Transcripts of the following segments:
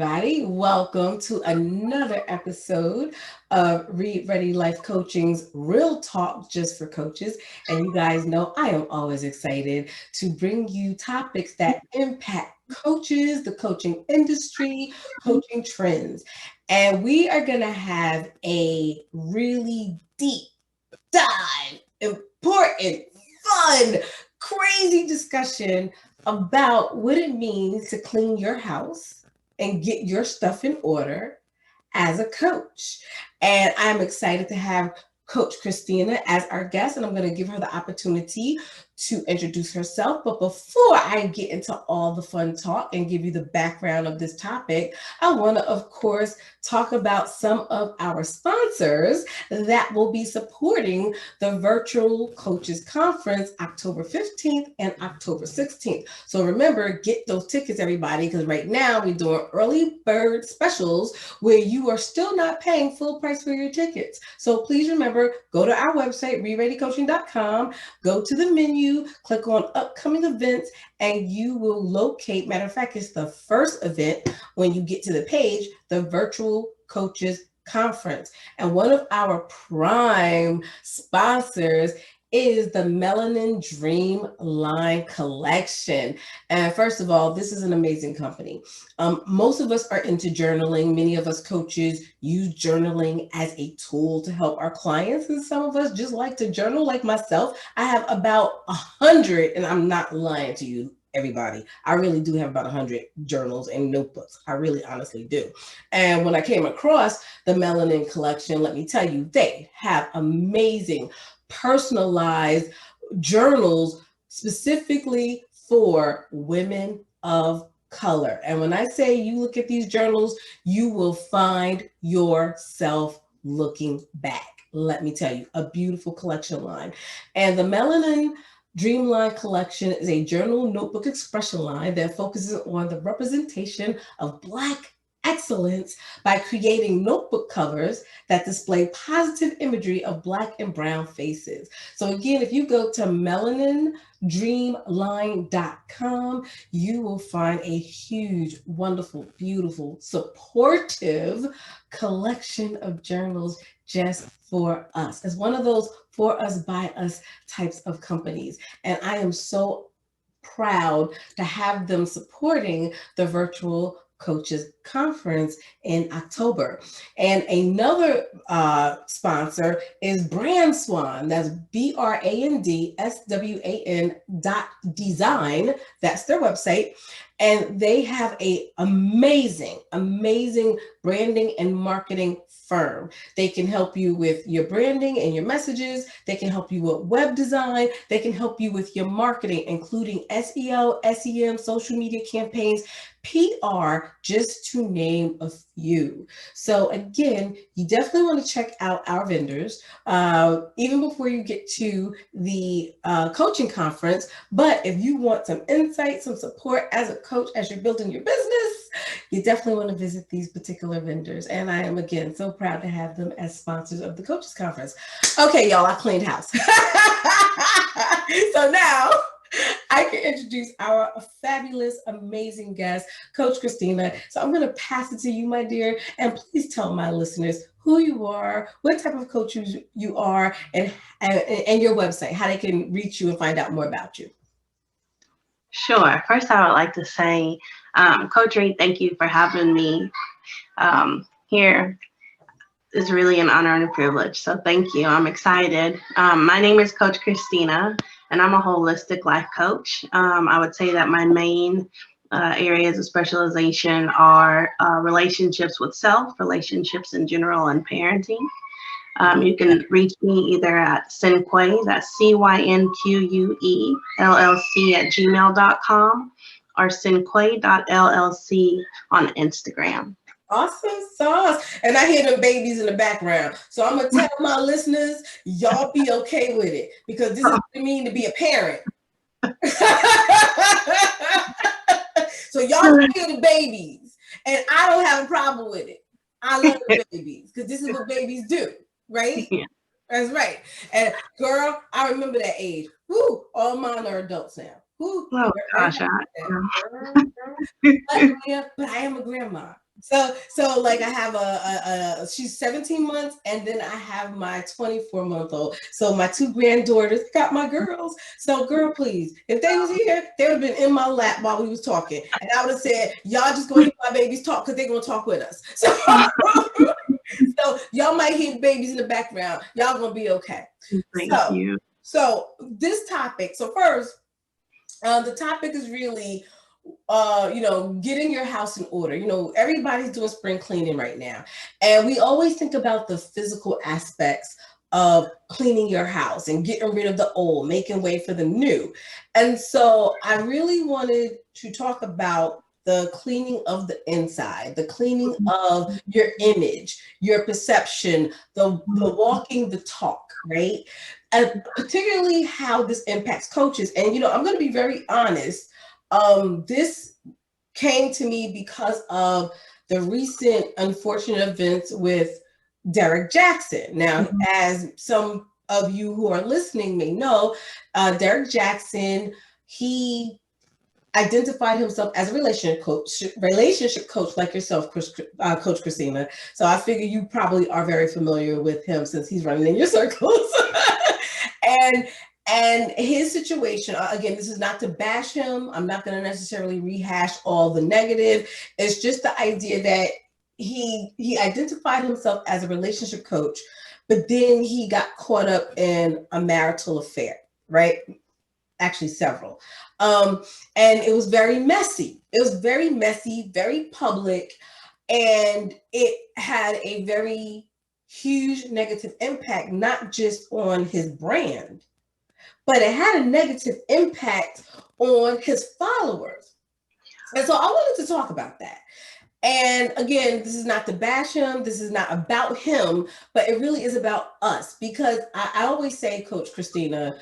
everybody. Welcome to another episode of Reid Ready Life Coaching's Real Talk Just for Coaches. And you guys know I am always excited to bring you topics that impact coaches, the coaching industry, coaching trends. And we are going to have a really deep dive, important, fun, crazy discussion about what it means to clean your house and get your stuff in order as a coach. And I'm excited to have Coach Kristina as our guest, and I'm going to give her the opportunity to introduce herself. But before I get into all the fun talk and give you the background of this topic, I want to, of course, talk about some of our sponsors that will be supporting the Virtual Coaches Conference October 15th and October 16th. So remember, get those tickets, everybody, because right now we're doing early bird specials where you are still not paying full price for your tickets. So please remember, go to our website, rereadycoaching.com, go to the menu, click on upcoming events, and you will locate, matter of fact, it's the first event when you get to the page, the Virtual Coaches Conference. And one of our prime sponsors is the Melanin Dream Line Collection. And first of all, this is an amazing company. Most of us are into journaling. Many of us coaches use journaling as a tool to help our clients. And some of us just like to journal, like myself. I have about 100, and I'm not lying to you, everybody. I really do have about 100 journals and notebooks. I really honestly do. And when I came across the Melanin Collection, let me tell you, they have amazing personalized journals specifically for women of color. And when I say you look at these journals, you will find yourself looking back. Let me tell you, a beautiful collection line. And the Melanin Dreamline Collection is a journal notebook expression line that focuses on the representation of Black excellence by creating notebook covers that display positive imagery of Black and brown faces. So again, if you go to melanindreamline.com, you will find a huge, wonderful, beautiful, supportive collection of journals just for us. It's one of those for us, by us types of companies. And I am so proud to have them supporting the Virtual Coaches Conference in October. And another sponsor is Brand Swan. That's brandswan.design. That's their website. And they have a amazing branding and marketing firm. They can help you with your branding and your messages. They can help you with web design. They can help you with your marketing, including SEO, SEM, social media campaigns, PR, just to name a few. So again, you definitely want to check out our vendors, even before you get to the coaching conference. But if you want some insight, some support as a coach, as you're building your business, you definitely want to visit these particular vendors. And I am, again, so proud to have them as sponsors of the Coaches Conference. Okay, y'all, I cleaned house. So now I can introduce our fabulous, amazing guest, Coach Kristina. So I'm going to pass it to you, my dear, and please tell my listeners who you are, what type of coach you are, and your website, how they can reach you and find out more about you. Sure. First, I would like to say, Coach Reid, thank you for having me here. It's really an honor and a privilege. So thank you. I'm excited. My name is Coach Kristina, and I'm a holistic life coach. I would say that my main areas of specialization are relationships with self, relationships in general, and parenting. You can reach me either at Cynque, that's CYNQUE LLC at gmail.com, or Cynque.llc on Instagram. Awesome sauce. And I hear them babies in the background. So I'm going to tell my listeners, y'all be okay with it, because this is what it means to be a parent. So y'all hear the babies, and I don't have a problem with it. I love the babies, because this is what babies do, right? Yeah. That's right. And girl, I remember that age. Woo, all mine are adults now. Woo, Oh gosh, but I am a grandma. So like I have she's 17 months, and then I have my 24-month-old. So my two granddaughters got my girls. So girl, please, if they was here, they would have been in my lap while we was talking. And I would have said, y'all just gonna hear my babies talk because they're gonna talk with us. So, so y'all might hear babies in the background. Y'all gonna be okay. Thank you. So this topic, so first, the topic is really getting your house in order. Everybody's doing spring cleaning right now, and we always think about the physical aspects of cleaning your house and getting rid of the old, making way for the new. And so I really wanted to talk about the cleaning of the inside, the cleaning of your image, your perception, the walking the talk, right? And particularly how this impacts coaches. And I'm going to be very honest. This came to me because of the recent unfortunate events with Derrick Jaxson. Now, as some of you who are listening may know, Derrick Jaxson, he identified himself as a relationship coach like yourself, Coach Kristina. So I figure you probably are very familiar with him since he's running in your circles. And his situation, again, this is not to bash him. I'm not going to necessarily rehash all the negative. It's just the idea that he identified himself as a relationship coach, but then he got caught up in a marital affair, right? Actually, several. And it was very messy. It was very messy, very public, and it had a very huge negative impact, not just on his brand, but it had a negative impact on his followers. And so I wanted to talk about that. And again, this is not to bash him. This is not about him, but it really is about us. Because I always say, Coach Kristina,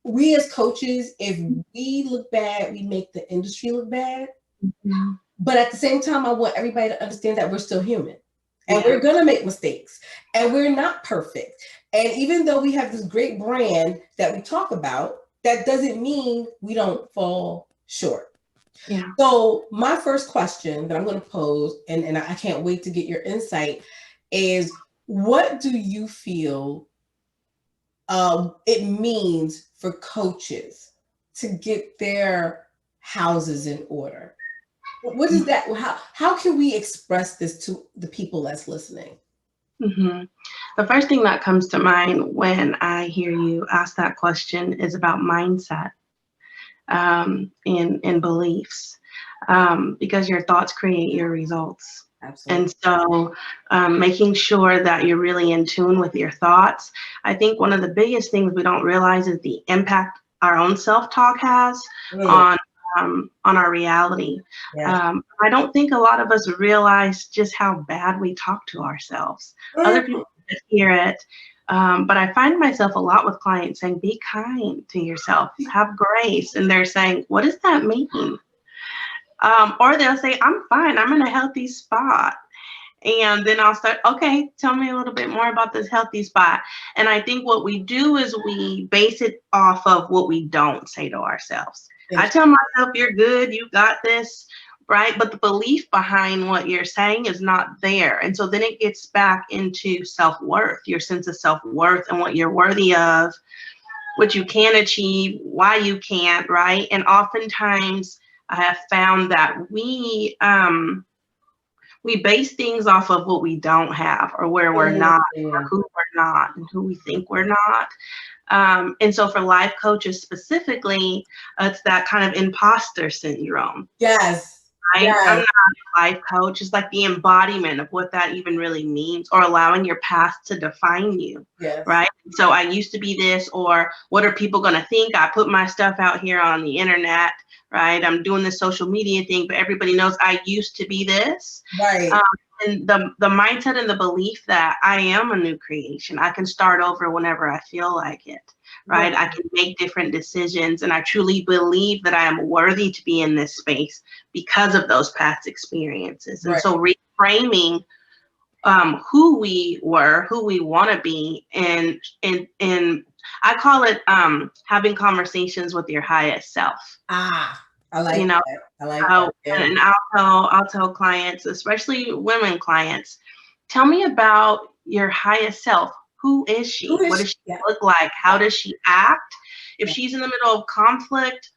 we as coaches, if we look bad, we make the industry look bad. Mm-hmm. But at the same time, I want everybody to understand that we're still human. And we're going to make mistakes. And we're not perfect. And even though we have this great brand that we talk about, that doesn't mean we don't fall short. Yeah. So my first question that I'm going to pose, and I can't wait to get your insight, is what do you feel it means for coaches to get their houses in order? What is that? How can we express this to the people that's listening? Mm-hmm. The first thing that comes to mind when I hear you ask that question is about mindset and beliefs, because your thoughts create your results. Absolutely. And so making sure that you're really in tune with your thoughts. I think one of the biggest things we don't realize is the impact our own self-talk has on our reality. Yeah. I don't think a lot of us realize just how bad we talk to ourselves. Other people hear it, but I find myself a lot with clients saying, be kind to yourself, have grace. And they're saying, what does that mean? Or they'll say, I'm fine, I'm in a healthy spot. And then I'll start, okay, tell me a little bit more about this healthy spot. And I think what we do is we base it off of what we don't say to ourselves. I tell myself, you're good, you got this, right? But the belief behind what you're saying is not there. And so then it gets back into self-worth, your sense of self-worth and what you're worthy of, what you can achieve, why you can't, right? And oftentimes I have found that we base things off of what we don't have, or where we're not, or who we're not, and who we think we're not. And so for life coaches specifically, it's that kind of imposter syndrome. Yes. Right? Yes. I'm not a life coach. It's like the embodiment of what that even really means, or allowing your past to define you. Yes. Right? So I used to be this, or what are people going to think? I put my stuff out here on the internet, right? I'm doing this social media thing, but everybody knows I used to be this. Right. And the mindset and the belief that I am a new creation. I can start over whenever I feel like it, right? Yeah. I can make different decisions, and I truly believe that I am worthy to be in this space because of those past experiences. Right. And so reframing who we were, who we want to be, and I call it having conversations with your highest self. I like You know, that. I like that. Yeah. and I'll tell clients, especially women clients, tell me about your highest self. Who is Who she? What is does she? she Yeah. look like? How does she act? If Yeah. she's in the middle of conflict,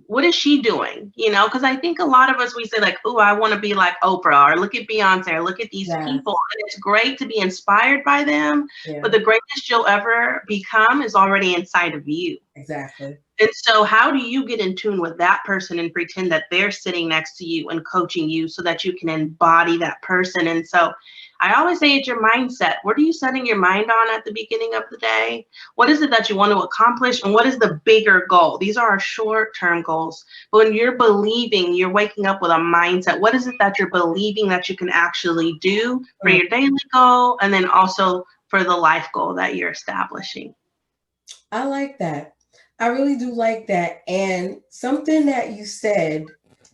what is she doing? You know, because I think a lot of us, we say like, oh, I want to be like Oprah, or look at Beyonce, or look at these Yes. people. And it's great to be inspired by them, Yeah. but the greatest you'll ever become is already inside of you. Exactly. And so how do you get in tune with that person and pretend that they're sitting next to you and coaching you so that you can embody that person? And so I always say it's your mindset. What are you setting your mind on at the beginning of the day? What is it that you want to accomplish? And what is the bigger goal? These are our short-term goals. But when you're believing, you're waking up with a mindset. What is it that you're believing that you can actually do for your daily goal, and then also for the life goal that you're establishing? I like that. I really do like that. And something that you said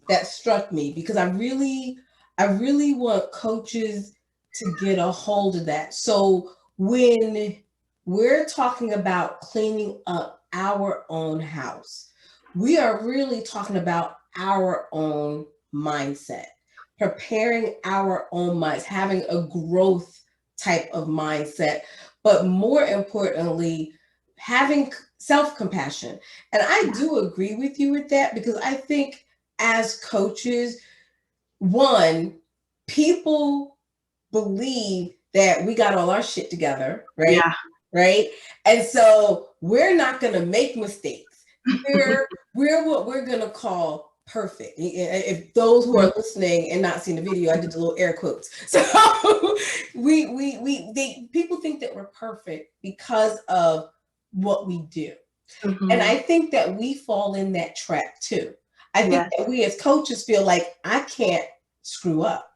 that struck me, because I really want coaches to get a hold of that. So when we're talking about cleaning up our own house, we are really talking about our own mindset, preparing our own minds, having a growth type of mindset, but more importantly, having self-compassion. And I do agree with you with that, because I think as coaches, one, people believe that we got all our shit together, right? Yeah. Right. And so we're not going to make mistakes. We're what we're going to call perfect. If those who are listening and not seeing the video, I did the little air quotes. So people think that we're perfect because of what we do. And I think that we fall in that trap too. I think that we as coaches feel like I can't screw up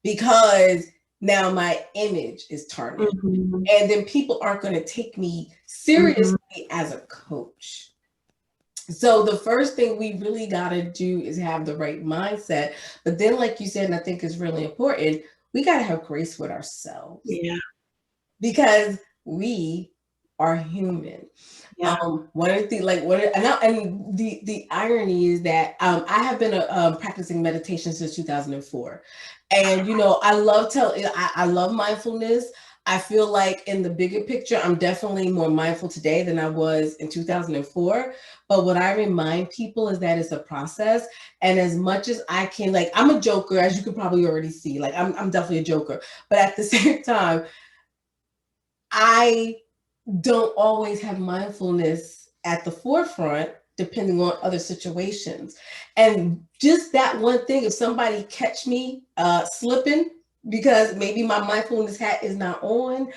because now my image is tarnished. And then people aren't going to take me seriously as a coach. So the first thing we really got to do is have the right mindset. But then, like you said, and I think is really important, we got to have grace with ourselves. Yeah. Because we are human. Yeah. One of the things, and the irony is that I have been practicing meditation since 2004, and I love mindfulness. I feel like in the bigger picture, I'm definitely more mindful today than I was in 2004. But what I remind people is that it's a process, and as much as I can, like, I'm a joker, as you can probably already see. Like, I'm definitely a joker, but at the same time, I don't always have mindfulness at the forefront, depending on other situations. And just that one thing, if somebody catch me slipping because maybe my mindfulness hat is not on,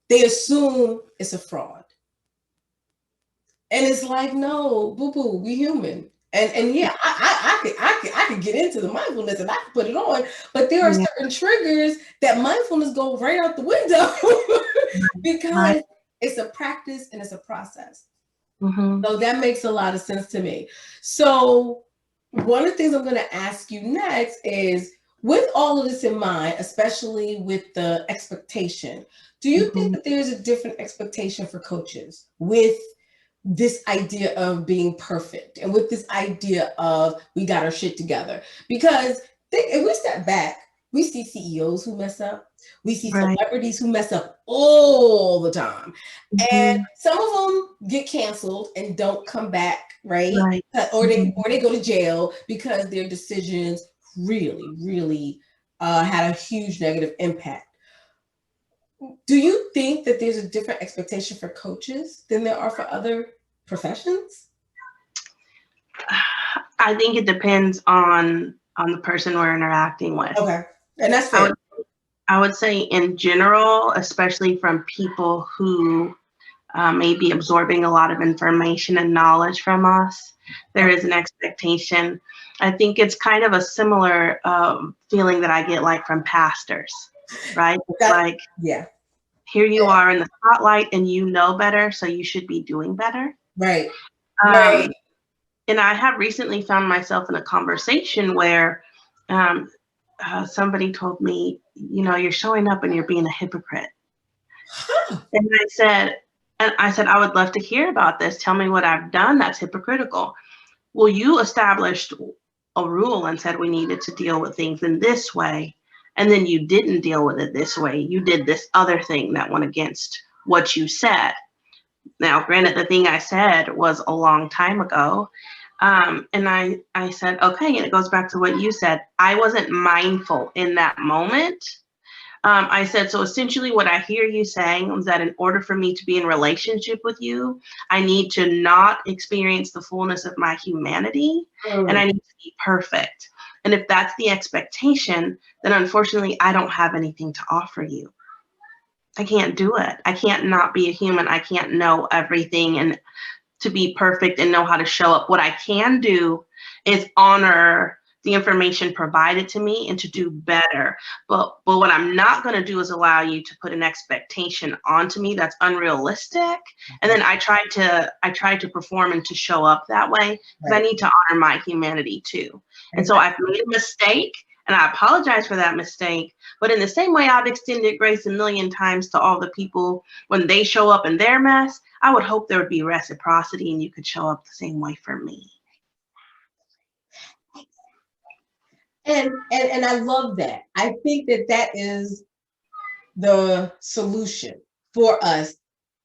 they assume it's a fraud. And it's like, no, boo-boo, we human. And yeah, I could get into the mindfulness and I could put it on, but there are certain triggers that mindfulness go right out the window because it's a practice and it's a process. So that makes a lot of sense to me. So one of the things I'm going to ask you next is, with all of this in mind, especially with the expectation, do you think that there's a different expectation for coaches with this idea of being perfect and with this idea of we got our shit together? Because if we step back, we see CEOs who mess up. We see celebrities who mess up all the time. And some of them get canceled and don't come back, right? Or they go to jail because their decisions really, really had a huge negative impact. Do you think that there's a different expectation for coaches than there are for other professions? I think it depends on the person we're interacting with. Okay, and that's fair. I would say in general, especially from people who may be absorbing a lot of information and knowledge from us, there is an expectation. I think it's kind of a similar feeling that I get like from pastors, right? Here you are in the spotlight and you know better, so you should be doing better. Right. And I have recently found myself in a conversation where somebody told me, you're showing up and you're being a hypocrite. And I said, I would love to hear about this. Tell me what I've done that's hypocritical. well, you established a rule and said we needed to deal with things in this way, and then you didn't deal with it this way. You did this other thing that went against what you said. Now, granted, the thing I said was a long time ago. And I said, okay, and it goes back to what you said. I wasn't mindful in that moment. I said, so essentially what I hear you saying is that in order for me to be in relationship with you, I need to not experience the fullness of my humanity, and I need to be perfect. And if that's the expectation, then unfortunately, I don't have anything to offer you. I can't do it. I can't not be a human. I can't know everything and to be perfect and know how to show up. What I can do is honor the information provided to me and to do better. But what I'm not going to do is allow you to put an expectation onto me that's unrealistic. And then I try to perform and to show up that way, because I need to honor my humanity too. And so I've made a mistake, and I apologize for that mistake. But in the same way I've extended grace a million times to all the people when they show up in their mess, I would hope there would be reciprocity and you could show up the same way for me. And I love that. I think that is the solution for us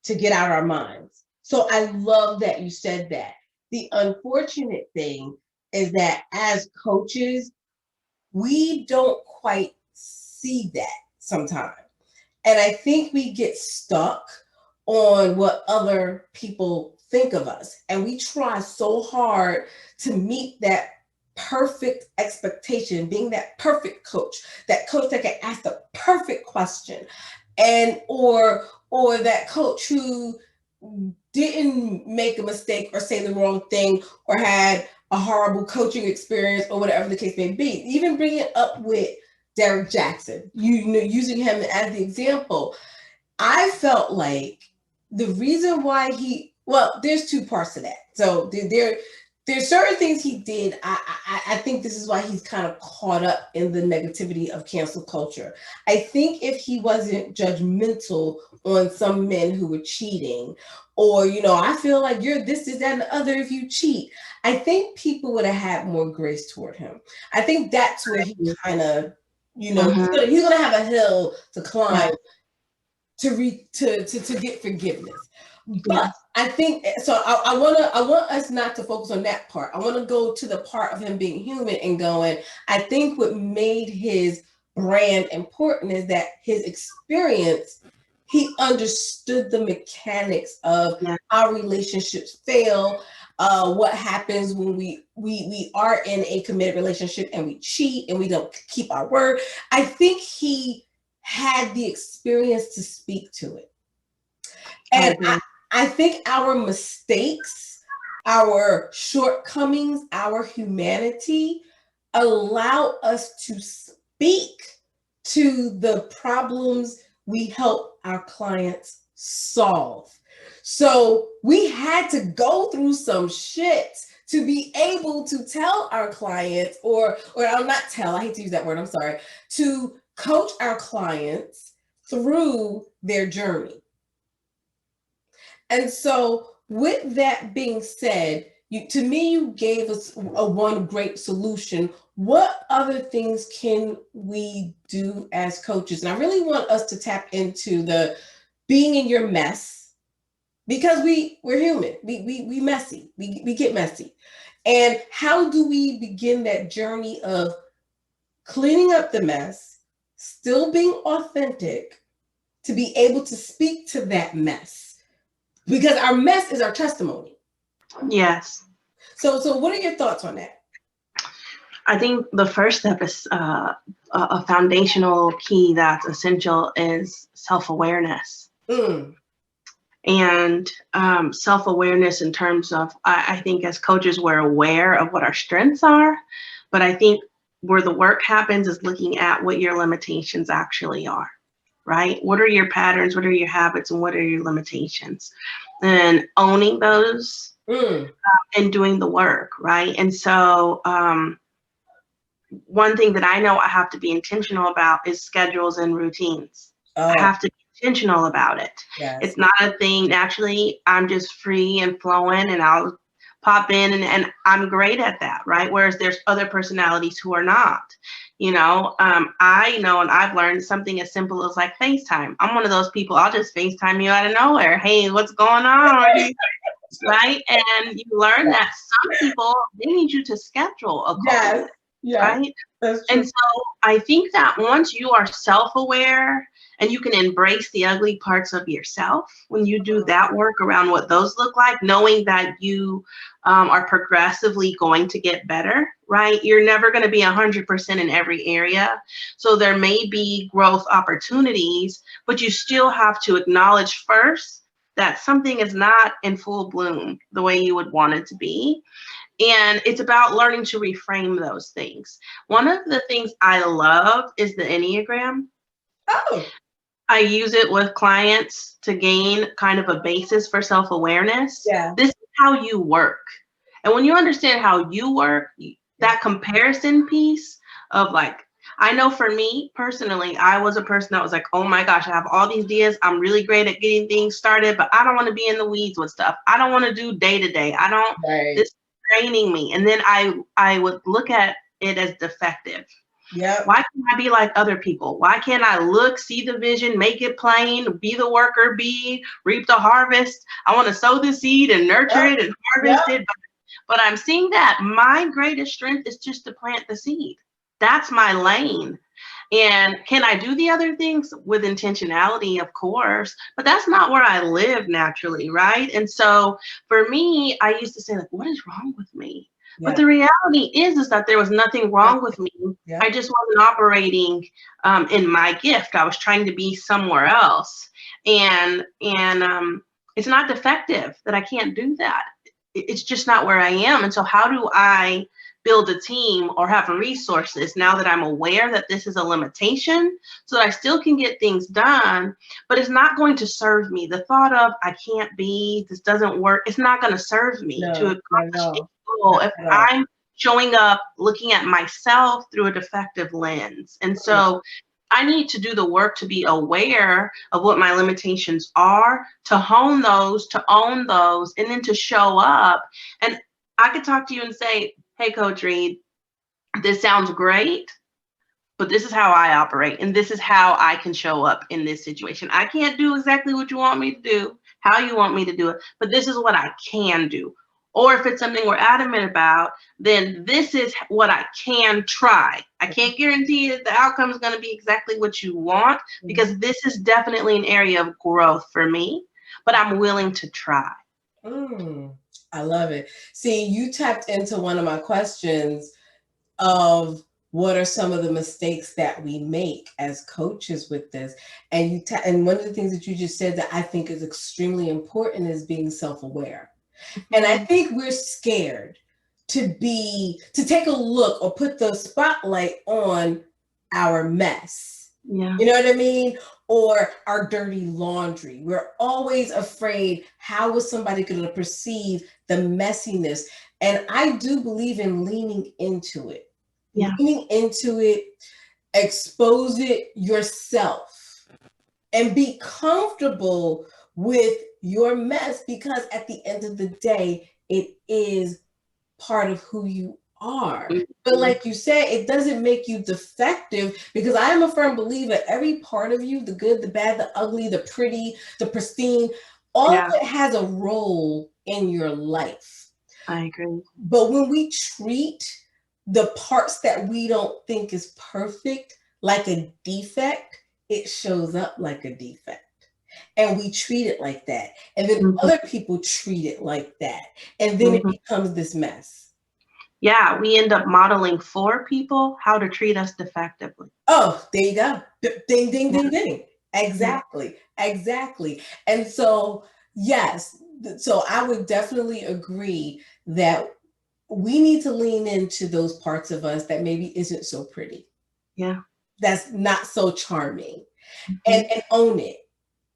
to get out our minds. So I love that you said that. The unfortunate thing is that as coaches, we don't quite see that sometimes. And I think we get stuck on what other people think of us. And we try so hard to meet that perfect expectation, being that perfect coach that can ask the perfect question, and or that coach who didn't make a mistake or say the wrong thing or had a horrible coaching experience or whatever the case may be. Even bring it up with Derrick Jaxson, using him as the example. I felt like the reason why there's two parts to that. So there's certain things he did. I think this is why he's kind of caught up in the negativity of cancel culture. I think if he wasn't judgmental on some men who were cheating, or, I feel like you're this, that, and the other if you cheat, I think people would have had more grace toward him. I think that's where he kind of, he's gonna have a hill to climb to get forgiveness. But I think so. I want us not to focus on that part. I want to go to the part of him being human and going. I think what made his brand important is that his experience. He understood the mechanics of how relationships fail. What happens when we are in a committed relationship and we cheat and we don't keep our word. I think he had the experience to speak to it. And I think our mistakes, our shortcomings, our humanity allow us to speak to the problems we help our clients solve. So we had to go through some shit to be able to tell our clients, or I'll not tell, I hate to use that word, I'm sorry, to coach our clients through their journey. And so with that being said, you gave us one great solution. What other things can we do as coaches? And I really want us to tap into the being in your mess, because we're human. We messy. We get messy. And how do we begin that journey of cleaning up the mess, still being authentic, to be able to speak to that mess? Because our mess is our testimony. Yes. So what are your thoughts on that? I think the first step is a foundational key that's essential is self-awareness. And self-awareness in terms of, I think as coaches, we're aware of what our strengths are, but I think where the work happens is looking at what your limitations actually are, right? What are your patterns? What are your habits? And what are your limitations? And owning those and doing the work, right? And so one thing that I know I have to be intentional about is schedules and routines. I have to be intentional about it. It's not a thing naturally I'm just free and flowing and I'll pop in, and I'm great at that, right? Whereas there's other personalities who are not. I know, and I've learned something as simple as like FaceTime. I'm one of those people, I'll just FaceTime you out of nowhere. Hey, what's going on? Right? And you learn that some people, they need you to schedule a call. Yes, Right? that's true. And so I think that once you are self-aware and you can embrace the ugly parts of yourself, when you do that work around what those look like, knowing that you are progressively going to get better, right? You're never going to be 100% in every area. So there may be growth opportunities, but you still have to acknowledge first that something is not in full bloom the way you would want it to be. And it's about learning to reframe those things. One of the things I love is the Enneagram. Oh. I use it with clients to gain kind of a basis for self-awareness. Yeah. This is how you work. And when you understand how you work, that comparison piece of like, I know for me personally, I was a person that was like, oh my gosh, I have all these ideas. I'm really great at getting things started, but I don't want to be in the weeds with stuff. I don't want to do day to day. This is draining me. And then I would look at it as defective. Yeah. Why can't I be like other people? Why can't I look, see the vision, make it plain, be the worker bee, reap the harvest? I want to sow the seed and nurture it and harvest it. But I'm seeing that my greatest strength is just to plant the seed. That's my lane. And can I do the other things with intentionality? Of course, but that's not where I live naturally, right? And so for me, I used to say, like, what is wrong with me? Yeah. But the reality is that there was nothing wrong with me. Yeah. I just wasn't operating in my gift. I was trying to be somewhere else. And it's not defective that I can't do that. It's just not where I am. And so how do I build a team or have resources now that I'm aware that this is a limitation so that I still can get things done, but it's not going to serve me. The thought of I can't be, this doesn't work, it's not going to serve me to accomplish a goal if I'm showing up looking at myself through a defective lens. And so I need to do the work to be aware of what my limitations are, to hone those, to own those, and then to show up. And I could talk to you and say, hey, Coach Reid, this sounds great, but this is how I operate, and this is how I can show up in this situation. I can't do exactly what you want me to do, how you want me to do it, but this is what I can do. Or if it's something we're adamant about, then this is what I can try. I can't guarantee that the outcome is going to be exactly what you want, because this is definitely an area of growth for me, but I'm willing to try. I love it. See, you tapped into one of my questions of what are some of the mistakes that we make as coaches with this. And and one of the things that you just said that I think is extremely important is being self-aware. And I think we're scared to take a look or put the spotlight on our mess. Yeah. You know what I mean? Or our dirty laundry. We're always afraid, how is somebody going to perceive the messiness? And I do believe in leaning into it. Yeah. Leaning into it, expose it yourself, and be comfortable with your mess, because at the end of the day, it is part of who you are. But like you said, it doesn't make you defective, because I am a firm believer every part of you, the good, the bad, the ugly, the pretty, the pristine, all of it has a role in your life. I agree. But when we treat the parts that we don't think is perfect like a defect, it shows up like a defect. And we treat it like that. And then other people treat it like that. And then it becomes this mess. Yeah, we end up modeling for people how to treat us defectively. Oh, there you go. Ding, ding, ding, ding. Exactly. Exactly. And so, yes. So I would definitely agree that we need to lean into those parts of us that maybe isn't so pretty. Yeah. That's not so charming. And own it.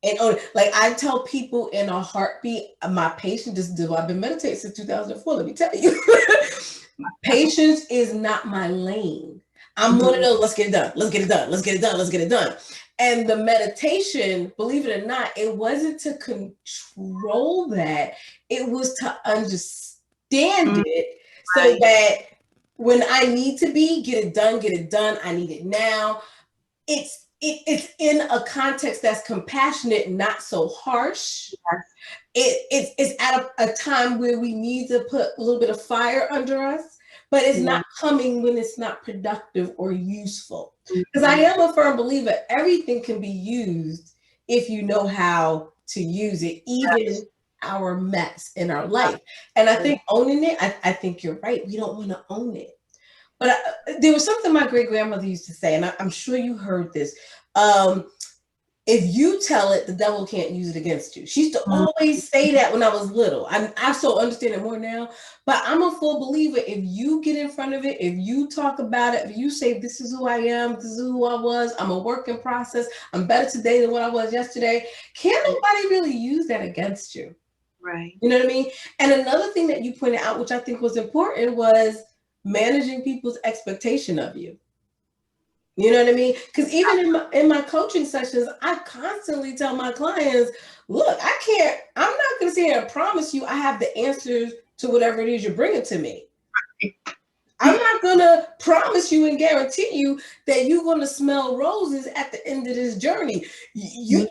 And like I tell people in a heartbeat, my patience I've been meditating since 2004. Let me tell you, patience is not my lane. I'm one of those, let's get it done. Let's get it done. Let's get it done. Let's get it done. And the meditation, believe it or not, it wasn't to control that. It was to stand it so that when I need to get it done. I need it now. It's in a context that's compassionate, not so harsh. It's at a time where we need to put a little bit of fire under us, but it's not coming when it's not productive or useful. Because I am a firm believer, everything can be used if you know how to use it, even our mess in our life. And I think owning it, I think you're right. We don't want to own it. But there was something my great grandmother used to say, and I'm sure you heard this. If you tell it, the devil can't use it against you. She used to always say that when I was little. I so understand it more now, but I'm a full believer. If you get in front of it, if you talk about it, if you say, this is who I am, this is who I was, I'm a work in process, I'm better today than what I was yesterday, can't nobody really use that against you. Right. You know what I mean? And another thing that you pointed out, which I think was important, was managing people's expectation of you. You know what I mean? Because even in my coaching sessions, I constantly tell my clients, look, I'm not going to sit here and promise you I have the answers to whatever it is you're bringing to me. I'm not going to promise you and guarantee you that you're going to smell roses at the end of this journey. You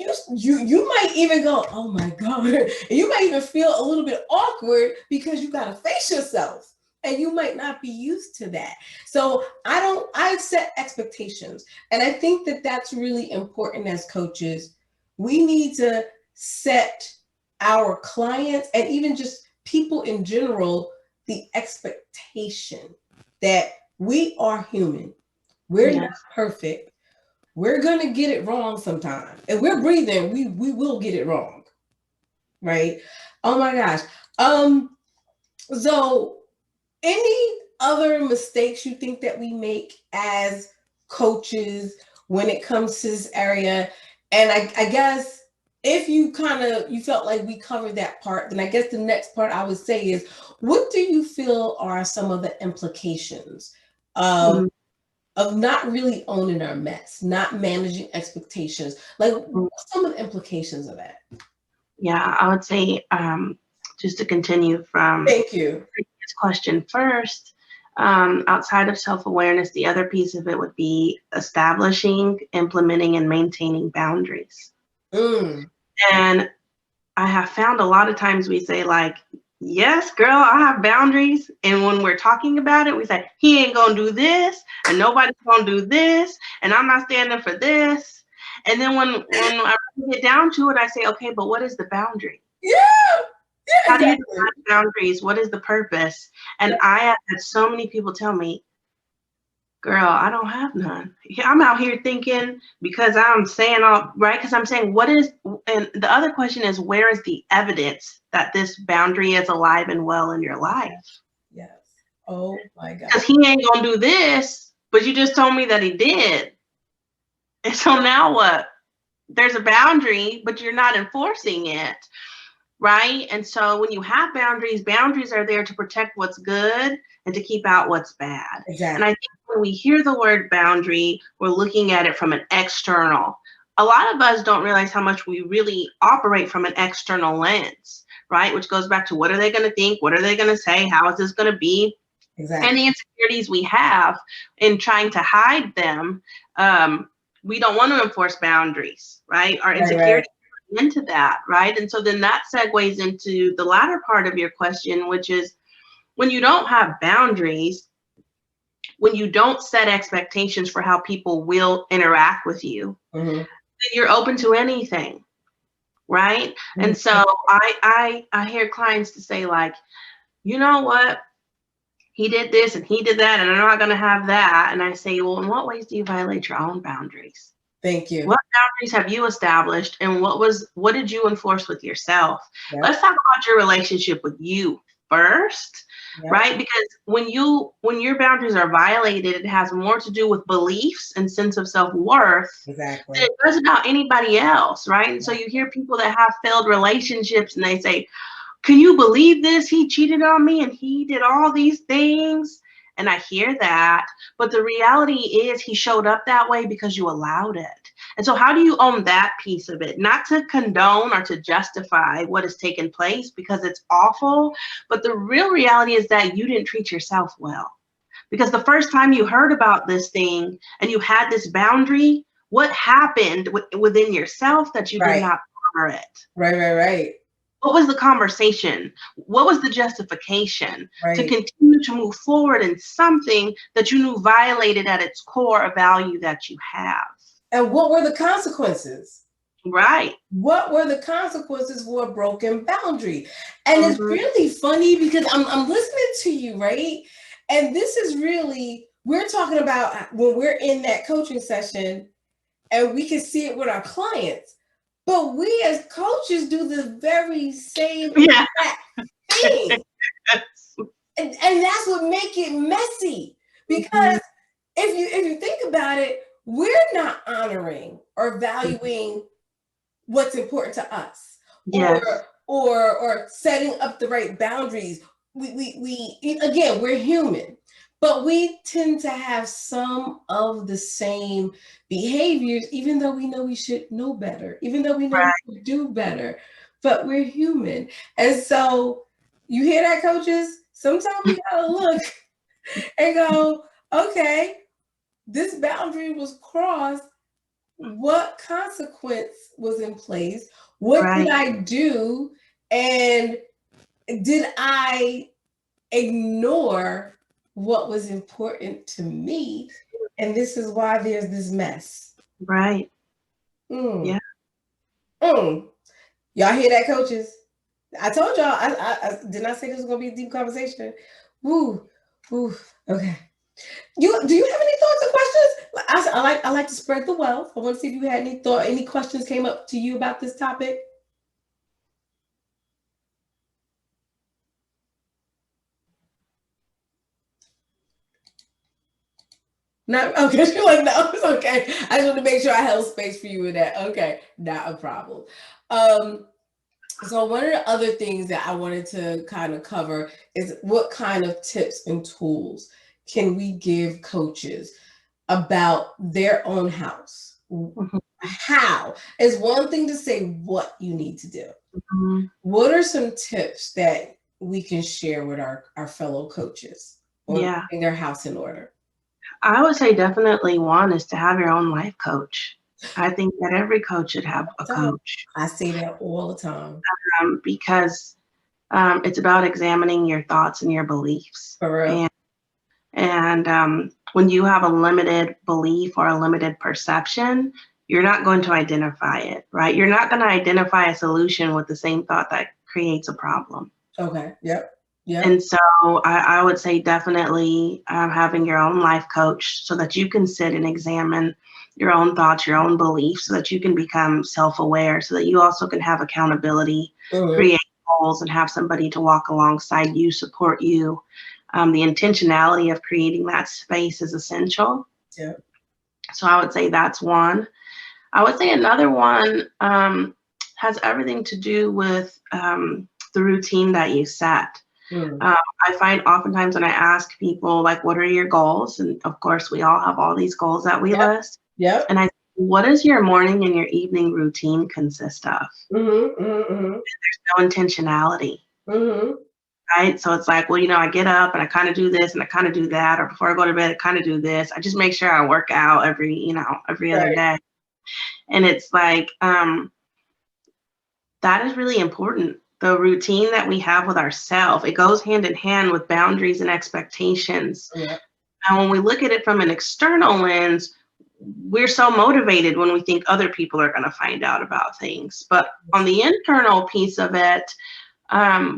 might even go, oh my God. And you might even feel a little bit awkward because you got to face yourself. And you might not be used to that. So I set expectations. And I think that that's really important as coaches. We need to set our clients and even just people in general, the expectation that we are human. We're not perfect. We're going to get it wrong sometime. If we're breathing, we will get it wrong. Right? Oh my gosh. So any other mistakes you think that we make as coaches when it comes to this area? And I guess if you felt like we covered that part, then I guess the next part I would say is, what do you feel are some of the implications of not really owning our mess, not managing expectations? Like, what's some of the implications of that? Yeah, I would say, just to continue from Thank you. the previous question first, outside of self-awareness, the other piece of it would be establishing, implementing, and maintaining boundaries. And I have found a lot of times we say, like, yes, girl, I have boundaries. And when we're talking about it, we say, he ain't gonna do this, and nobody's gonna do this, and I'm not standing for this. And then when I get down to it, I say, okay, but what is the boundary? How do you define boundaries? What is the purpose? And I have had so many people tell me, girl, I don't have none. I'm out here thinking because I'm saying all right, because I'm saying what is, and the other question is, where is the evidence that this boundary is alive and well in your life? Yes. Oh my God. Because he ain't gonna do this, but you just told me that he did. And so now what? There's a boundary, but you're not enforcing it. Right? And so when you have boundaries, boundaries are there to protect what's good and to keep out what's bad. Exactly. And I think when we hear the word boundary, we're looking at it from an external. A lot of us don't realize how much we really operate from an external lens, right? Which goes back to, what are they going to think? What are they going to say? How is this going to be? Exactly. And the insecurities we have in trying to hide them, we don't want to enforce boundaries, right? Our insecurities into that, right? And so then that segues into the latter part of your question, which is, when you don't have boundaries, when you don't set expectations for how people will interact with you, then you're open to anything, right? And so I hear clients to say, like, you know what? He did this and he did that, and I'm not going to have that. And I say, well, in what ways do you violate your own boundaries? Thank you. What boundaries have you established, and what did you enforce with yourself? Let's talk about your relationship with you first, right? Because when your boundaries are violated, it has more to do with beliefs and sense of self-worth than it does about anybody else, right? And so you hear people that have failed relationships and they say, can you believe this? He cheated on me and he did all these things. And I hear that, but the reality is he showed up that way because you allowed it. And so how do you own that piece of it? Not to condone or to justify what has taken place because it's awful, but the real reality is that you didn't treat yourself well. Because the first time you heard about this thing and you had this boundary, what happened within yourself that you did Right. not honor it? Right. What was the conversation? What was the justification to Right. continue to move forward in something that you knew violated at its core a value that you have? And what were the consequences? Right. What were the consequences for a broken boundary? And it's really funny because I'm listening to you, right? And this is really, we're talking about when we're in that coaching session and we can see it with our clients. But we as coaches do the very same exact thing. And that's what makes it messy. Because if you think about it, we're not honoring or valuing what's important to us. Yes. Or setting up the right boundaries. We again, we're human. But we tend to have some of the same behaviors, even though we know we should know better, even though we know we should do better, but we're human. And so you hear that, coaches? Sometimes we gotta look and go, okay, this boundary was crossed. What consequence was in place? What did I do? And did I ignore what was important to me? And this is why there's this mess. Right. Yeah. Y'all hear that, coaches? I told y'all, I did not say this was going to be a deep conversation. Woo. Okay. Do you have any thoughts or questions? I like to spread the wealth. I want to see if you had any questions came up to you about this topic. No, okay. You're like, no, it's okay. I just want to make sure I held space for you with that. Okay, not a problem. So one of the other things that I wanted to kind of cover is what kind of tips and tools can we give coaches about their own house? How is one thing to say what you need to do. What are some tips that we can share with our fellow coaches on getting their house in order? I would say definitely one is to have your own life coach. I think that every coach should have a coach. I say that all the time. Because it's about examining your thoughts and your beliefs. For real. And when you have a limited belief or a limited perception, you're not going to identify it, right? You're not going to identify a solution with the same thought that creates a problem. Okay. Yep. And so I would say definitely having your own life coach so that you can sit and examine your own thoughts, your own beliefs, so that you can become self-aware, so that you also can have accountability, create goals, and have somebody to walk alongside you, support you. The intentionality of creating that space is essential. Yeah. So I would say that's one. I would say another one has everything to do with the routine that you set. I find oftentimes when I ask people, like, what are your goals? And of course, we all have all these goals that we list. And I say, what does your morning and your evening routine consist of? There's no intentionality. Right? So it's like, well, I get up and I kind of do this and I kind of do that. Or before I go to bed, I kind of do this. I just make sure I work out every other day. And it's like, that is really important. The routine that we have with ourselves, it goes hand in hand with boundaries and expectations. And when we look at it from an external lens, we're so motivated when we think other people are going to find out about things. But on the internal piece of it,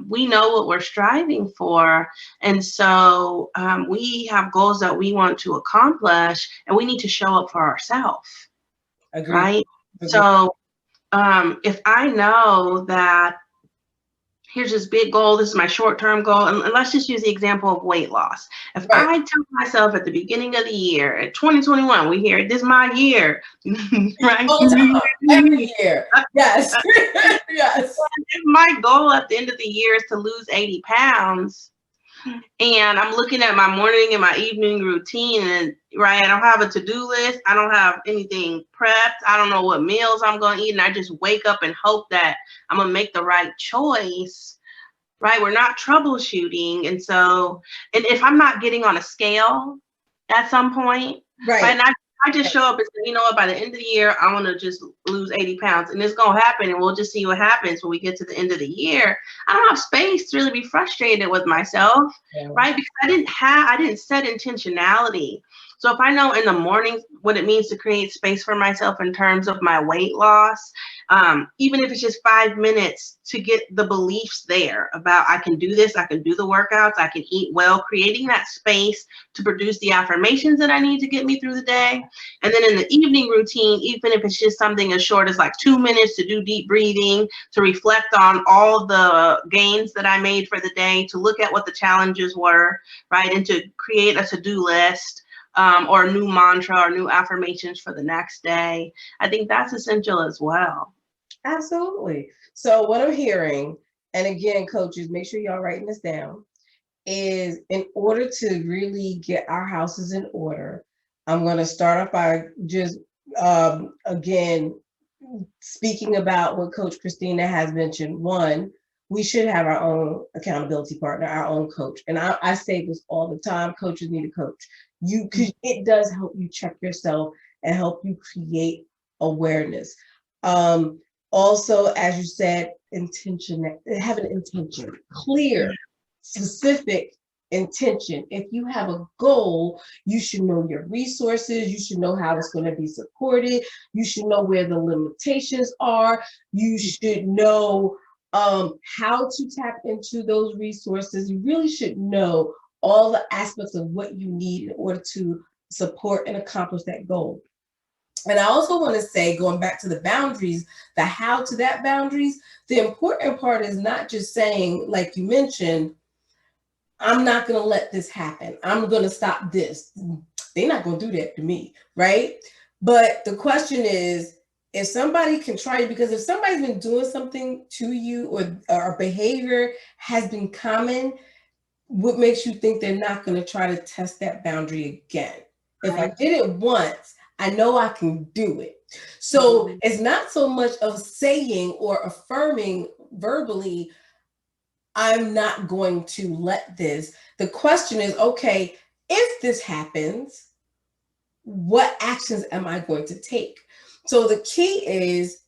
we know what we're striving for. And so we have goals that we want to accomplish, and we need to show up for ourselves. Right? So if I know that here's this big goal, this is my short-term goal, and let's just use the example of weight loss. If I tell myself at the beginning of the year, at 2021, we hear this is my year, right? Every year, yes. Yes. If my goal at the end of the year is to lose 80 pounds, And I'm looking at my morning and my evening routine, and right, I don't have a to-do list. I don't have anything prepped. I don't know what meals I'm going to eat. And I just wake up and hope that I'm going to make the right choice. Right. We're not troubleshooting. And so, and if I'm not getting on a scale at some point, right, Right. and I just show up and say, you know what, by the end of the year, I want to just lose 80 pounds. And it's going to happen. And we'll just see what happens when we get to the end of the year. I don't have space to really be frustrated with myself, Yeah. right? Because I didn't set intentionality. So if I know in the morning what it means to create space for myself in terms of my weight loss, even if it's just 5 minutes to get the beliefs there about I can do this, I can do the workouts, I can eat well, creating that space to produce the affirmations that I need to get me through the day. And then in the evening routine, even if it's just something as short as like 2 minutes to do deep breathing, to reflect on all the gains that I made for the day, to look at what the challenges were, right, and to create a to-do list. Or a new mantra or new affirmations for the next day. I think that's essential as well. Absolutely. So what I'm hearing, and again, coaches, make sure y'all writing this down, is in order to really get our houses in order, I'm going to start off by just, again, speaking about what Coach Kristina has mentioned. One, we should have our own accountability partner, our own coach. And I say this all the time, coaches need a coach. Because it does help you check yourself and help you create awareness. Also, as you said, have an intention, clear, specific intention. If you have a goal, you should know your resources, you should know how it's going to be supported, you should know where the limitations are, you should know how to tap into those resources. You really should know all the aspects of what you need in order to support and accomplish that goal. And I also want to say, going back to the boundaries, the how to that boundaries, the important part is not just saying, like you mentioned, I'm not going to let this happen. I'm going to stop this. They're not going to do that to me, right? But the question is, if somebody can try, because if somebody's been doing something to you or behavior has been common, what makes you think they're not going to try to test that boundary again? If I did it once, I know I can do it. So it's not so much of saying or affirming verbally, I'm not going to let this. The question is, okay, if this happens, what actions am I going to take? So the key is,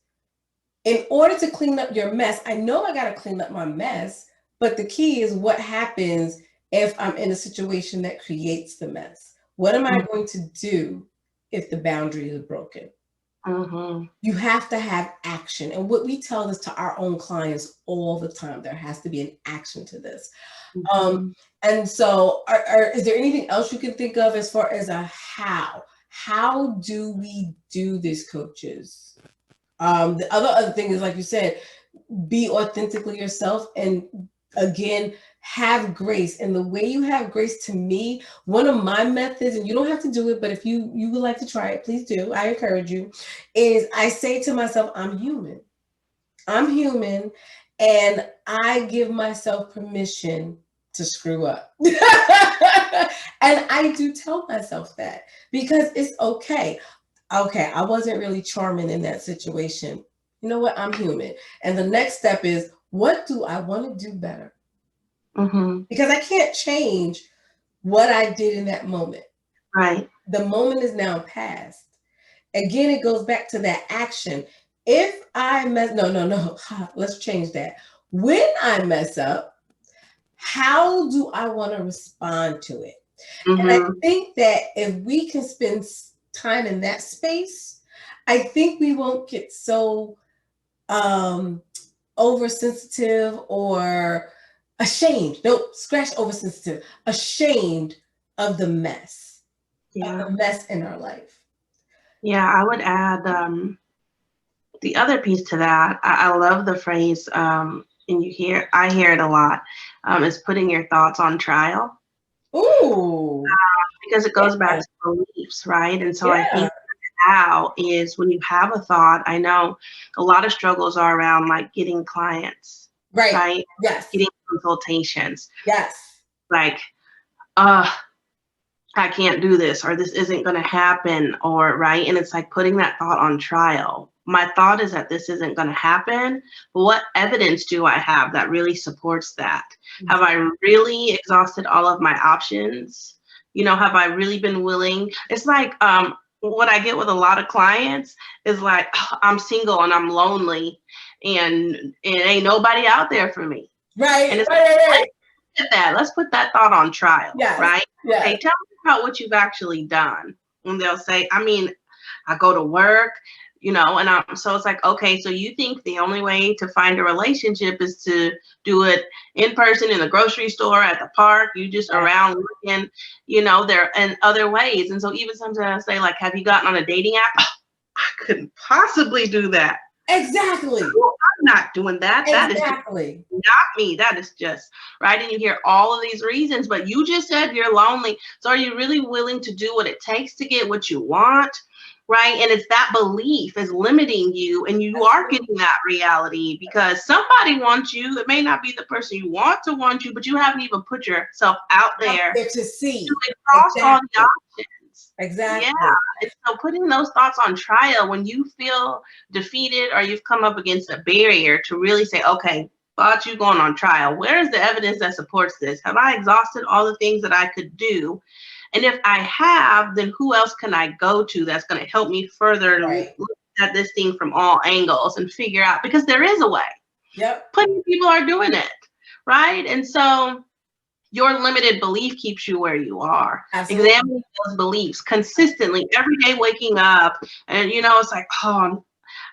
in order to clean up your mess, I know I got to clean up my mess, but the key is what happens if I'm in a situation that creates the mess? What am I going to do if the boundary is broken? You have to have action. And what we tell this to our own clients all the time, there has to be an action to this. And so is there anything else you can think of as far as a how? How do we do this, coaches? The other thing is, like you said, be authentically yourself, and again, have grace. And the way you have grace, to me, one of my methods, and you don't have to do it, but if you would like to try it, please do. I encourage you. Is I say to myself, I'm human. I'm human, and I give myself permission to screw up. And I do tell myself that because it's okay. Okay, I wasn't really charming in that situation. You know what? I'm human. And the next step is, what do I want to do better? Because I can't change what I did in that moment. Right. The moment is now past. Again, it goes back to that action. If I mess, no, let's change that. When I mess up, how do I want to respond to it? And I think that if we can spend time in that space, I think we won't get so oversensitive or ashamed. Nope, scratch oversensitive. Ashamed of the mess. Of the mess in our life. Yeah, I would add the other piece to that. I love the phrase, and I hear it a lot, is putting your thoughts on trial. Ooh. Because it goes back to beliefs, right? And so I think how is when you have a thought, I know a lot of struggles are around like getting clients, right? Yes. Getting consultations. Yes. like, uh, I can't do this, or this isn't going to happen, or right. And it's like putting that thought on trial. My thought is that this isn't going to happen. But what evidence do I have that really supports that? Have I really exhausted all of my options? Have I really been willing? It's like, what I get with a lot of clients is like, I'm single and I'm lonely and it ain't nobody out there for me. Right, And it's right. let's put that thought on trial, Yes, right? yes. Okay, tell me about what you've actually done. And they'll say, I mean, I go to work, and so it's like, okay, so you think the only way to find a relationship is to do it in person in the grocery store, at the park, you just around looking, there and other ways. And so even sometimes I say, like, have you gotten on a dating app? Oh, I couldn't possibly do that. Exactly. I'm not doing that. That is Exactly. not me. That is just right. And you hear all of these reasons, but you just said you're lonely. So are you really willing to do what it takes to get what you want? Right. And it's that belief is limiting you, and you are getting that reality because somebody wants you. It may not be the person you want you, but you haven't even put yourself out there to see. to exhaust all the options. Exactly. Yeah. And so putting those thoughts on trial when you feel defeated or you've come up against a barrier to really say, okay, thought you going on trial. Where is the evidence that supports this? Have I exhausted all the things that I could do? And if I have, then who else can I go to that's going to help me further look at this thing from all angles and figure out, because there is a way. Yep. Plenty of people are doing it, right? And so your limited belief keeps you where you are. Absolutely. Examining those beliefs consistently every day, waking up, and it's like, oh,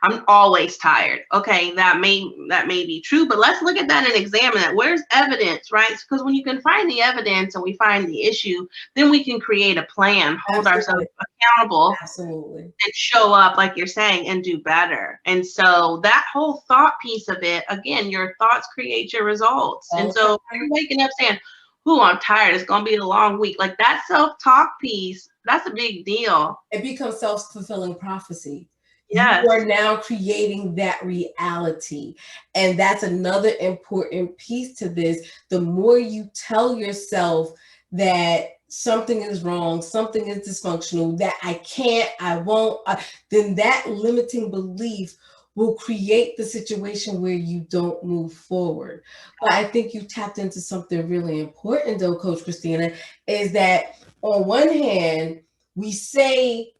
I'm always tired. Okay, that may be true, but let's look at that and examine that. Where's evidence, right? Because when you can find the evidence and we find the issue, then we can create a plan, hold ourselves accountable, and show up, like you're saying, and do better. And so that whole thought piece of it, again, your thoughts create your results. And so you're waking up saying, "Ooh, I'm tired. It's gonna be a long week." Like that self-talk piece, that's a big deal. It becomes self-fulfilling prophecy. Yes. You are now creating that reality. And that's another important piece to this. The more you tell yourself that something is wrong, something is dysfunctional, that I can't, I won't, then that limiting belief will create the situation where you don't move forward. But I think you tapped into something really important though, Coach Kristina, is that on one hand, we say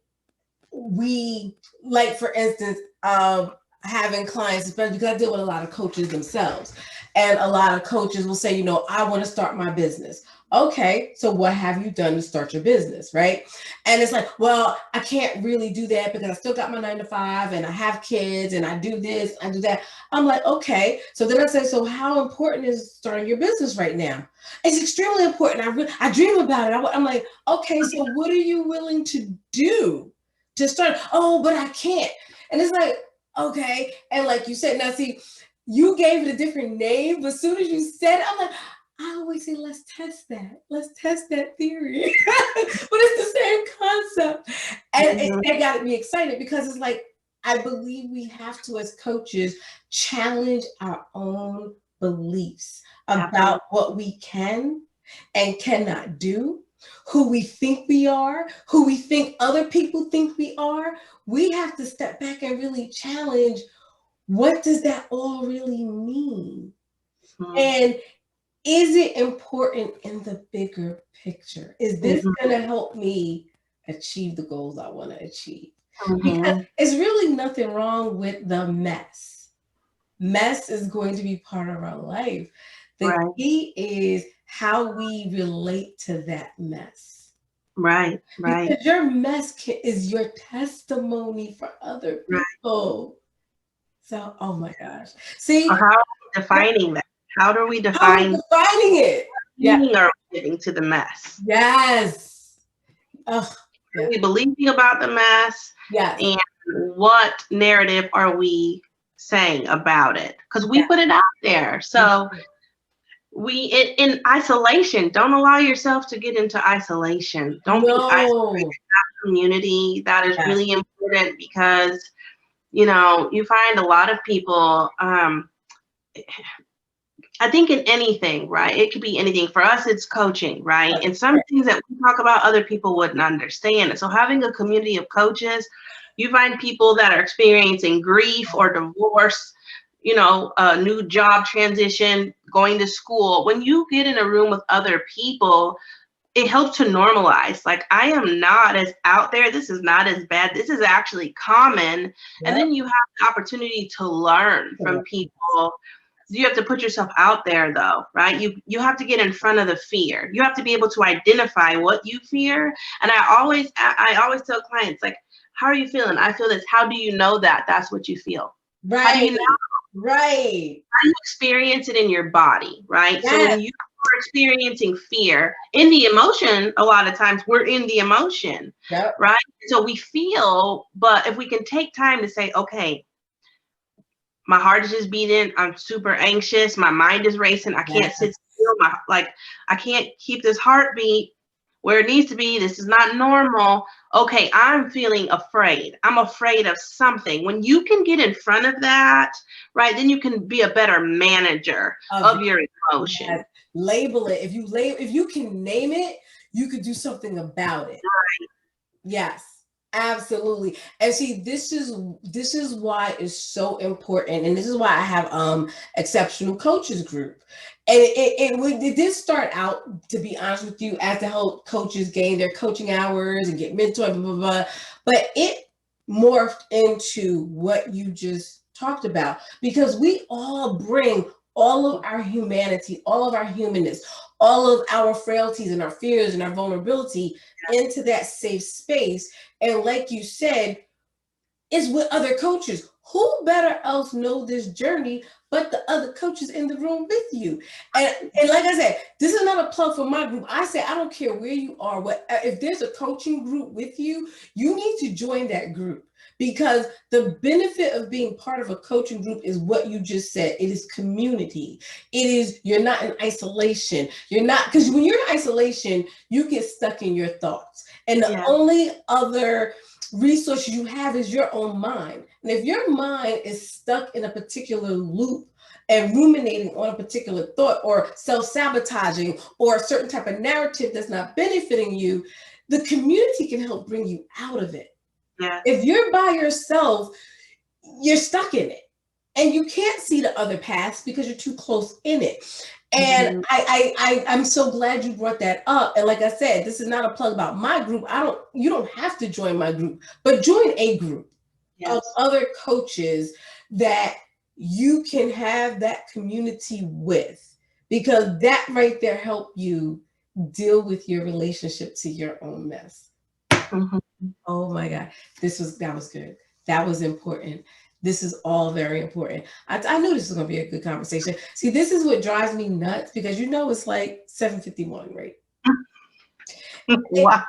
we, like for instance, having clients, especially because I deal with a lot of coaches themselves, and a lot of coaches will say, I want to start my business. Okay, so what have you done to start your business, right? And it's like, well, I can't really do that because I still got my 9 to 5 and I have kids and I do this, I do that. I'm like, okay. So then I say, so how important is starting your business right now? It's extremely important. I dream about it. I'm like, okay, so what are you willing to do to start? Oh, but I can't. And it's like, okay. And like you said, now see, you gave it a different name, but as soon as you said it, I'm like, I always say, let's test that. Let's test that theory. But it's the same concept. And it got me excited because it's like, I believe we have to, as coaches, challenge our own beliefs about what we can and cannot do, who we think we are, who we think other people think we are. We have to step back and really challenge, what does that all really mean? And is it important in the bigger picture? Is this going to help me achieve the goals I want to achieve? Because it's really nothing wrong with the mess. Mess is going to be part of our life. The key is how we relate to that mess. Right. Because your mess is your testimony for other people. So, oh my gosh. See, so how are we defining that? How do we define defining it? Meaning are we giving to the mess? Yes. Are we believing about the mess? Yes. And what narrative are we saying about it? Because we put it out there. So in isolation, don't allow yourself to get into isolation. Don't be isolated in that community. That is really important because, you find a lot of people, I think in anything, right? It could be anything. For us, it's coaching, right? And some Right. things that we talk about, other people wouldn't understand. And so having a community of coaches, you find people that are experiencing grief or divorce, a new job transition, going to school. When you get in a room with other people, it helps to normalize. Like, I am not as out there. This is not as bad. This is actually common. And Yep. then you have the opportunity to learn from people. You have to put yourself out there, though, right? You have to get in front of the fear. You have to be able to identify what you fear. And I always tell clients, like, how are you feeling? I feel this. How do you know that that's what you feel? How do you Right. know? Right. How do you experience it in your body, right? So Yes. when you are experiencing fear in the emotion, a lot of times we're in the emotion, Yep. right? So we feel, but if we can take time to say, okay, my heart is just beating, I'm super anxious, my mind is racing, I can't sit Yes. still, I can't keep this heartbeat where it needs to be. This is not normal. Okay, I'm feeling afraid. I'm afraid of something. When you can get in front of that, right, then you can be a better manager Of of your yes. emotion. Label it. If you can name it, you could do something about it. Yes, absolutely. And see, this is why it's so important, and this is why I have exceptional coaches group. And it did start out, to be honest with you, as to help coaches gain their coaching hours and get mentored, blah blah blah. But it morphed into what you just talked about, because we all bring all of our humanity, all of our humanness, all of our frailties and our fears and our vulnerability into that safe space. And like you said, is with other coaches. Who better else know this journey but the other coaches in the room with you? And like I said, this is not a plug for my group. I say I don't care where you are. What if there's a coaching group with you? You need to join that group, because the benefit of being part of a coaching group is what you just said. It is community. It is, you're not in isolation. You're not, because when you're in isolation, you get stuck in your thoughts. And the Yeah. only other resources you have is your own mind. And if your mind is stuck in a particular loop and ruminating on a particular thought, or self-sabotaging, or a certain type of narrative that's not benefiting you, the community can help bring you out of it. Yeah. If you're by yourself, you're stuck in it. And you can't see the other paths because you're too close in it. And Mhm. I'm so glad you brought that up. And like I said, this is not a plug about my group. You don't have to join my group, but join a group of Yes. other coaches that you can have that community with, because that right there help you deal with your relationship to your own mess. Mhm. Oh my God. That was good. That was important. This is all very important. I knew this was going to be a good conversation. See, this is what drives me nuts, because it's like 7:51, right? Wow.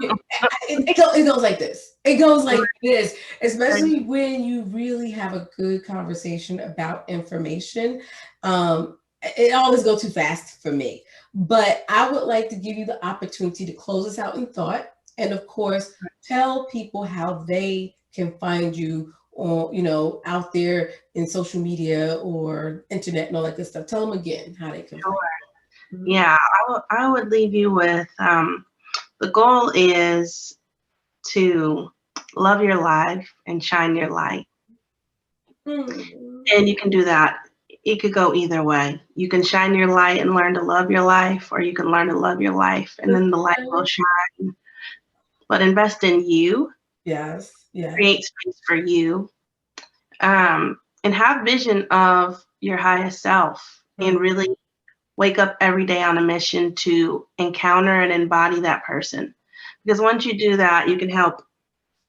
It goes like this. It goes like this, especially when you really have a good conversation about information. It always goes too fast for me. But I would like to give you the opportunity to close us out in thought. And of course, tell people how they can find you, or out there in social media or internet and all that good stuff. Tell them again how they can find Sure. you. Mhm. Yeah, I would leave you with the goal is to love your life and shine your light. Mm. And you can do that. It could go either way. You can shine your light and learn to love your life, or you can learn to love your life and then the light will shine. But invest in you, Yes, yes. create space for you, and have vision of your highest self, Mm. and really wake up every day on a mission to encounter and embody that person. Because once you do that, you can help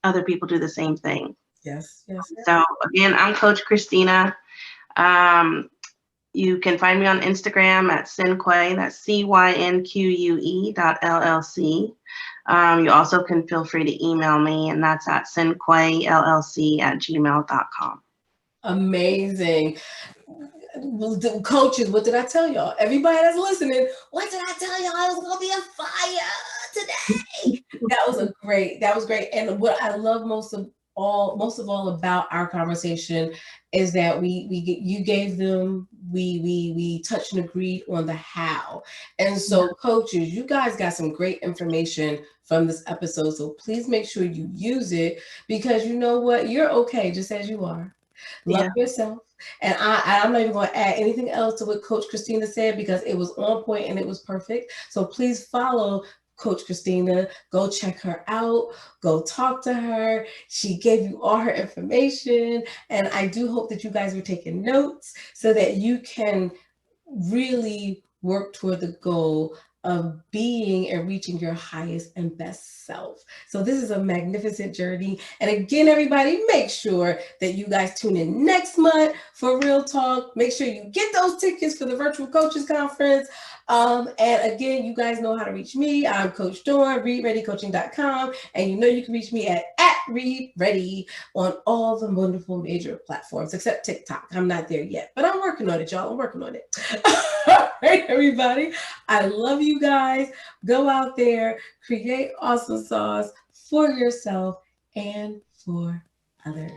other people do the same thing. Yes, yes, yes. So again, I'm Coach Kristina. Um, you can find me on Instagram at Cynque, that's CYNQUE.LLC. You also can feel free to email me, and that's at cynquellc@gmail.com. Amazing. Well, coaches, what did I tell y'all? Everybody that's listening, what did I tell y'all? It was gonna be a fire today. That was great. And what I love most most of all about our conversation is that you gave them, we touched and agreed on the how. And so coaches, you guys got some great information from this episode. So please make sure you use it, because you know what? You're okay just as you are. Love yourself. And I'm not even going to add anything else to what Coach Kristina said, because it was on point and it was perfect. So please follow Coach Kristina. Go check her out. Go talk to her. She gave you all her information. And I do hope that you guys were taking notes so that you can really work toward the goal of being and reaching your highest and best self. So this is a magnificent journey. And again, everybody, make sure that you guys tune in next month for Real Talk. Make sure you get those tickets for the Virtual Coaches Conference. And again, you guys know how to reach me. I'm Coach Dawn, ReidReadyCoaching.com. And you know you can reach me at ReidReady on all the wonderful major platforms, except TikTok. I'm not there yet, but I'm working on it, y'all. I'm working on it. All right, everybody. I love you guys. Go out there, create awesome sauce for yourself and for others.